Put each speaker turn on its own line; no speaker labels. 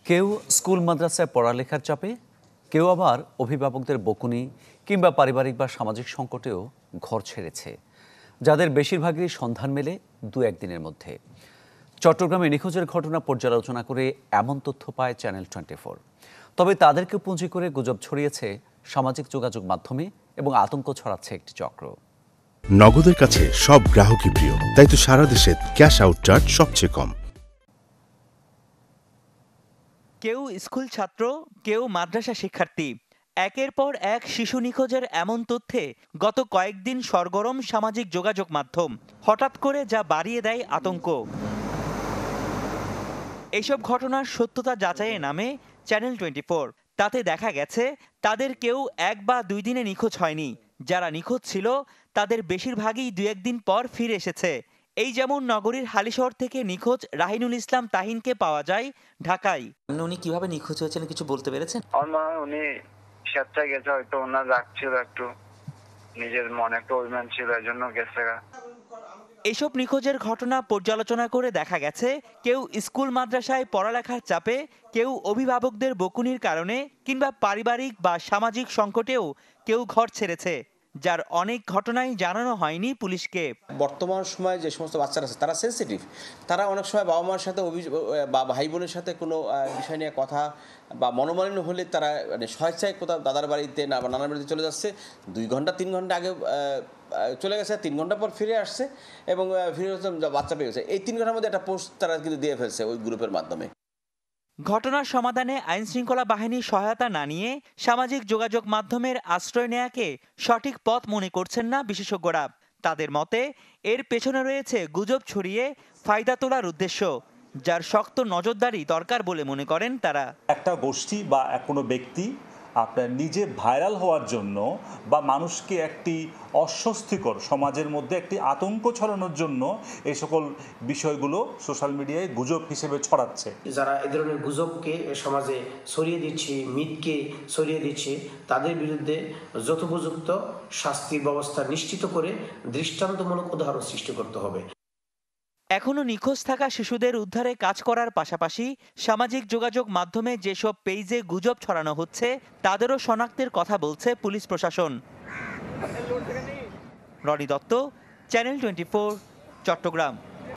কেউ স্কুল মাদ্রাসায় পড়ালেখার চাপে, কেউ আবার অভিভাবকদের বকুনি কিংবা পারিবারিক বা সামাজিক সংকটেও ঘর ছেড়েছে, যাদের বেশিরভাগই সন্ধান মেলে দু একদিনের মধ্যে। চট্টগ্রামে নিখোঁজের ঘটনা পর্যালোচনা করে এমন তথ্য পায় চ্যানেল 24। তবে তাদেরকে পুঁজি করে গুজব ছড়িয়েছে সামাজিক যোগাযোগ মাধ্যমে এবং আতঙ্ক ছড়াচ্ছে একটি চক্র।
নগদের কাছে সব গ্রাহকই প্রিয়, তাই তো সারা দেশে ক্যাশ আউট চার্জ সবচেয়ে কম।
কেউ স্কুল ছাত্র, কেউ মাদ্রাসা শিক্ষার্থী, একের পর এক শিশু নিখোঁজের এমন তথ্যে গত কয়েকদিন সরগরম সামাজিক যোগাযোগ মাধ্যম। হঠাৎ করে যা বাড়িয়ে দেয় আতঙ্ক। এইসব ঘটনার সত্যতা যাচাইয়ে নামে চ্যানেল 24। তাতে দেখা গেছে তাদের কেউ 1 বা 2 দিনে নিখোঁজ হয়নি। যারা নিখোঁজ ছিল তাদের বেশিরভাগই 2-1 দিন পর ফিরে এসেছে। এই যেমন নগরীর হালিশহর থেকে নিখোঁজ রাহিনুল ইসলাম তাহিনকে পাওয়া যায় ঢাকায়।
উনি কিভাবে নিখোঁজ হয়েছেন কিছু বলতে পেরেছেন?
উনি স্বেচ্ছায় গেছে, হয়তো ওনার রাগ ছিল, একটু নিজের মনে একটা অভিমান ছিল, এই জন্য গেছে।
এসব নিখোঁজের ঘটনা পর্যালোচনা করে দেখা গেছে কেউ স্কুল মাদ্রাসায় পড়ালেখার চাপে, কেউ অভিভাবকদের বকুনির কারণে কিংবা পারিবারিক বা সামাজিক সংকটেও কেউ ঘর ছেড়েছে, যার অনেক ঘটনাই জানানো হয়নি পুলিশকে।
বর্তমান সময়ে যে সমস্ত বাচ্চারা আছে তারা সেন্সিটিভ, তারা অনেক সময় বাবা মার সাথে বা ভাই বোনের সাথে কোনো বিষয় নিয়ে কথা বা মনোমালিন্য হলে তারা মানে স্বেচ্ছায় কোথাও দাদার বাড়িতে না বা নানার বাড়িতে চলে যাচ্ছে। 2 ঘন্টা 3 ঘন্টা আগে চলে গেছে, 3 ঘন্টা পর ফিরে আসছে এবং ফিরে বাচ্চা পেয়ে গেছে। এই 3 ঘন্টার মধ্যে একটা পোস্ট তারা কিন্তু দিয়ে ফেলছে ওই গ্রুপের মাধ্যমে।
ঘটনার সমাধানে আইনশৃঙ্খলা বাহিনীর সহায়তা না নিয়ে সামাজিক যোগাযোগ মাধ্যমের আশ্রয় নেয়াকে সঠিক পথ মনে করছেন না বিশেষজ্ঞরা। তাদের মতে এর পেছনে রয়েছে গুজব ছড়িয়ে ফায়দা তোলার উদ্দেশ্য, যার শক্ত নজরদারি দরকার বলে মনে করেন তারা।
একটা গোষ্ঠী বা কোনো ব্যক্তি আপনার নিজে ভাইরাল হওয়ার জন্য বা মানুষকে একটি অস্বস্তিকর সমাজের মধ্যে একটি আতঙ্ক ছড়ানোর জন্য এই সকল বিষয়গুলো সোশ্যাল মিডিয়ায় গুজব হিসেবে ছড়াচ্ছে।
যারা এ ধরনের গুজবকে সমাজে ছড়িয়ে দিচ্ছে, মিথকে ছড়িয়ে দিচ্ছে, তাদের বিরুদ্ধে যথোপযুক্ত শাস্তির ব্যবস্থা নিশ্চিত করে দৃষ্টান্তমূলক উদাহরণ সৃষ্টি করতে হবে।
এখনো নিখোঁজ থাকা শিশুদের উদ্ধারে কাজ করার পাশাপাশি সামাজিক যোগাযোগ মাধ্যমে যেসব পেজে গুজব ছড়ানো হচ্ছে তাদেরও শনাক্তের কথা বলছে পুলিশ প্রশাসন। রনি দত্ত, চ্যানেল 24, চট্টগ্রাম।